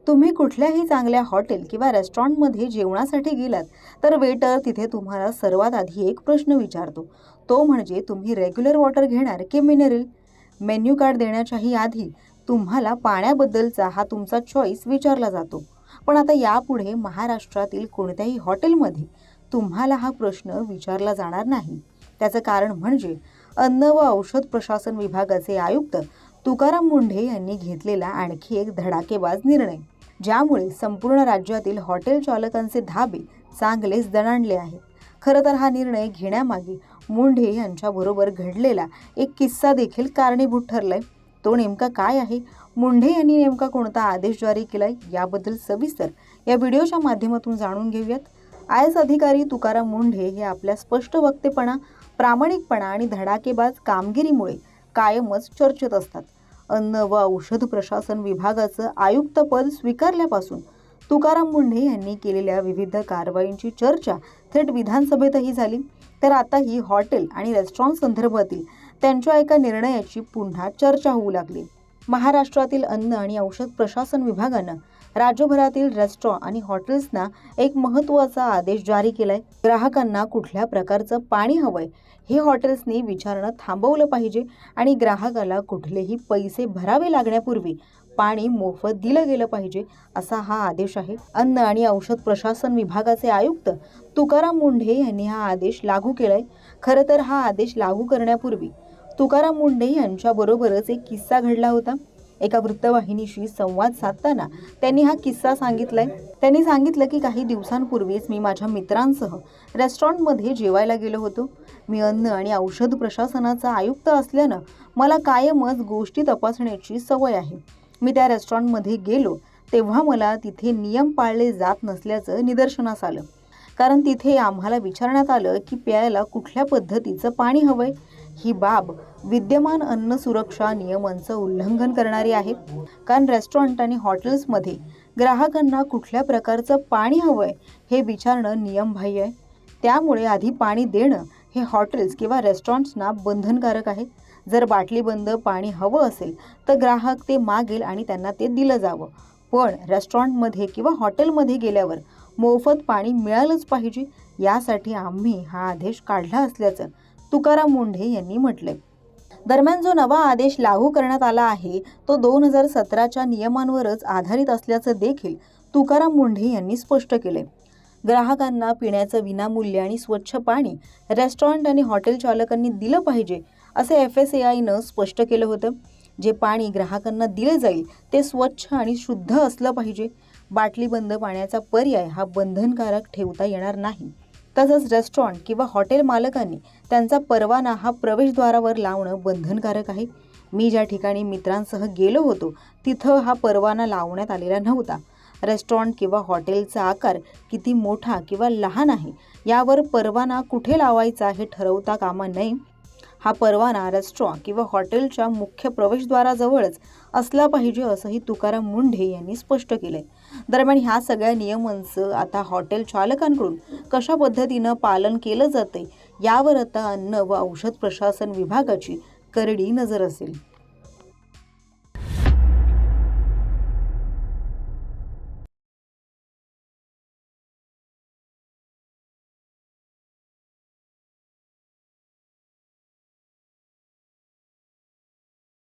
तुम्ही कुठल्याही चांगल्या हॉटेल किंवा रेस्टॉरंटमध्ये जेवणासाठी गेलात तर वेटर तिथे तुम्हाला सर्वात आधी एक प्रश्न विचारतो. तो म्हणजे तुम्ही रेग्युलर वॉटर घेणार की मिनरल. मेन्यू कार्ड देण्याच्याही आधी तुम्हाला पाण्याबद्दलचा हा तुमचा चॉईस विचारला जातो. पण आता यापुढे महाराष्ट्रातील कोणत्याही हॉटेलमध्ये तुम्हाला हा प्रश्न विचारला जाणार नाही. त्याचं कारण म्हणजे अन्न व औषध प्रशासन विभागाचे आयुक्त तुकाराम मुंढे यांनी घेतलेला आणखी एक धडाकेबाज निर्णय, ज्यामुळे संपूर्ण राज्यातील हॉटेल चालकांचे धाबे चांगलेच दणाणले आहेत. खरं तर हा निर्णय घेण्यामागे मुंढे यांच्याबरोबर घडलेला एक किस्सा देखील कारणीभूत ठरलाय. तो नेमका काय आहे, मुंढे यांनी नेमका कोणता आदेश जारी केलाय, याबद्दल सविस्तर या व्हिडिओच्या माध्यमातून जाणून घेऊयात. आय.एस. अधिकारी तुकाराम मुंढे हे आपल्या स्पष्ट वक्तेपणा, प्रामाणिकपणा आणि धडाकेबाज कामगिरीमुळे कायमच चर्चेत असतात. अन्न व औषध प्रशासन विभागाचं आयुक्तपद स्वीकारल्यापासून तुकाराम मुंढे यांनी केलेल्या विविध कारवाईंची चर्चा थेट विधानसभेतही झाली. तर आता ही हॉटेल आणि रेस्टॉरंट संदर्भातील त्यांच्या एका निर्णयाची पुन्हा चर्चा होऊ लागली. महाराष्ट्रातील अन्न आणि औषध प्रशासन विभागानं राज्यभरातील रेस्टॉरंट आणि हॉटेल्सना एक महत्त्वाचा आदेश जारी केलाय. ग्राहकांना कुठल्या प्रकारचं पाणी हवंय हे हॉटेल्सनी विचारणं थांबवलं पाहिजे आणि ग्राहकाला कुठलेही पैसे भरावे लागण्यापूर्वी पाणी मोफत दिलं गेलं पाहिजे, असा हा आदेश आहे. अन्न आणि औषध प्रशासन विभागाचे आयुक्त तुकाराम मुंढे यांनी हा आदेश लागू केलाय. खरं तर हा आदेश लागू करण्यापूर्वी तुकाराम मुंढे यांच्याबरोबरच एक किस्सा घडला होता. एका वृत्तवाहिनीशी संवाद साधताना त्यांनी हा किस्सा सांगितलाय. त्यांनी सांगितलं की काही दिवसांपूर्वीच मी माझ्या मित्रांसह रेस्टॉरंटमध्ये जेवायला गेलो होतो. मी अन्न आणि औषध प्रशासनाचा आयुक्त असल्यानं मला कायमच गोष्टी तपासण्याची सवय आहे. मी त्या रेस्टॉरंटमध्ये गेलो तेव्हा मला तिथे नियम पाळले जात नसल्याचं निदर्शनास आलं. कारण तिथे आम्हाला विचारण्यात आलं की प्यायला कुठल्या पद्धतीचं पाणी हवंय. ही बाब विद्यमान अन्न सुरक्षा नियमांचं उल्लंघन करणारी आहे. कारण रेस्टॉरंट आणि हॉटेल्समध्ये ग्राहकांना कुठल्या प्रकारचं पाणी हवंय हे विचारणं नियमबाह्य आहे. त्यामुळे आधी पाणी देणं हे हॉटेल्स किंवा रेस्टॉरंट्सना बंधनकारक आहे. जर बाटलीबंद पाणी हवं असेल तर ग्राहक ते मागेल आणि त्यांना ते दिलं जावं. पण रेस्टॉरंटमध्ये किंवा हॉटेलमध्ये गेल्यावर मोफत पाणी मिळालंच पाहिजे, यासाठी आम्ही हा आदेश काढला असल्याचं तुकाराम मुंढे यांनी म्हटलंय. दरम्यान जो नवा आदेश लागू करण्यात आला आहे तो 2017च्या नियमांवरच आधारित असल्याचं देखील तुकाराम मुंढे यांनी स्पष्ट केलंय. ग्राहकांना पिण्याचं विनामूल्य आणि स्वच्छ पाणी रेस्टॉरंट आणि हॉटेल चालकांनी दिलं पाहिजे असे FSAIनं स्पष्ट केलं होतं. जे पाणी ग्राहकांना दिले जाईल ते स्वच्छ आणि शुद्ध असलं पाहिजे. बाटलीबंद पाण्याचा पर्याय हा बंधनकारक ठेवता येणार नाही. तसंच रेस्टॉरंट किंवा हॉटेल मालकांनी त्यांचा परवाना हा प्रवेशद्वारावर लावणं बंधनकारक आहे. मी ज्या ठिकाणी मित्रांसह गेलो होतो तिथं हा परवाना लावण्यात आलेला नव्हता. रेस्टॉरंट किंवा हॉटेलचा आकार किती मोठा किंवा लहान आहे यावर परवाना कुठे लावायचा हे ठरवता कामा नये. हा परवाना रेस्टॉरंट किंवा हॉटेलच्या मुख्य प्रवेशद्वाराजवळच असला पाहिजे असंही तुकाराम मुंढे यांनी स्पष्ट केलंय. दरम्यान ह्या सगळ्या नियमांचं आता हॉटेल चालकांकडून कशा पद्धतीनं पालन केलं जाते यावर आता अन्न व औषध प्रशासन विभागाची करडी नजर असेल.